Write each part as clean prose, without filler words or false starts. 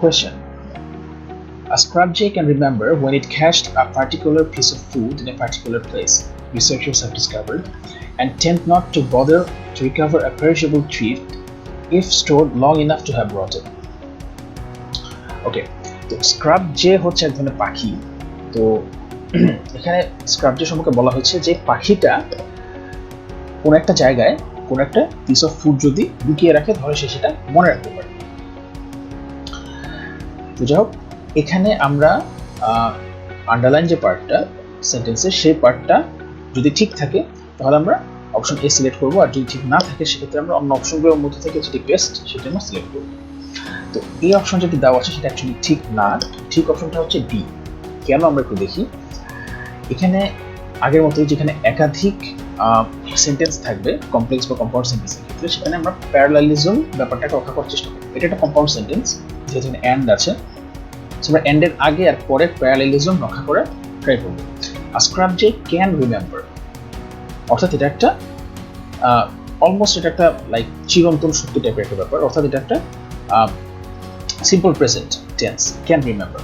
Question. A scrub jay can remember when it cached a particular piece of food in a particular place, researchers have discovered, and tend not to bother to recover a perishable treat if stored long enough to have rotted. Okay, তো scrub J হচ্ছে এক ধরনের পাখি। তো এখানে scrub J সম্পর্কে বলা হচ্ছে যে পাখিটা কোন একটা জায়গায় কোন একটা পিস অফ ফুড যদি লুকিয়ে রাখে তাহলে সে সেটা মনে রাখতে পারে। তো যাই হোক, এখানে আমরা আন্ডারলাইন যে পার্টটা সেন্টেন্সের সেই পার্টটা যদি ঠিক থাকে তাহলে আমরা অপশন এ সিলেক্ট করবো, আর যদি ঠিক না থাকে সেক্ষেত্রে আমরা অন্য অপশনগুলোর মধ্যে থেকে যেটি বেস্ট সেটা আমরা সিলেক্ট করবো। তো এই অপশন যেটি দেওয়া আছে সেটা অ্যাকচুয়ালি ঠিক না, ঠিক অপশনটা হচ্ছে ডি। কেন আমরা একটু দেখি। এখানে আগের মতোই যেখানে একাধিক সেন্টেন্স থাকবে কমপ্লেক্স বা কম্পাউন্ড সেন্টেন্সের ক্ষেত্রে, সেখানে আমরা প্যারালালিজম ব্যাপারটাকে রক্ষা করার চেষ্টা করব। এটা একটা কম্পাউন্ড সেন্টেন্স যেহেতু এন্ড আছে, আমরা এন্ডের আগে আর পরে প্যারালালিজম রক্ষা করে ট্রাই করব। আ স্ক্রাব জে ক্যান রিমেম্বার, অর্থাৎ এটা একটা অলমোস্ট এটা একটা লাইক চিরন্তন সত্য টাইপের একটা ব্যাপার, অর্থাৎ এটা একটা simple present tense, can remember.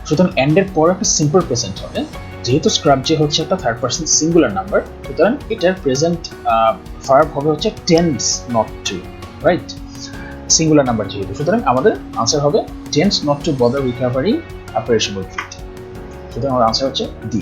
সুতরাং এন্ডের পরে একটা সিম্পল প্রেজেন্ট হবে, যেহেতু স্ক্রাব জে হচ্ছে একটা থার্ড পারসন সিঙ্গুলার নাম্বার, সুতরাং এটার প্রেজেন্ট ভার্ব হবে হচ্ছে tends not to, right? Singular number যেহেতু, সুতরাং আমাদের আনসার হবে tends not to bother recovering a perishable treat. সুতরাং আমাদের আনসার হচ্ছে ডি।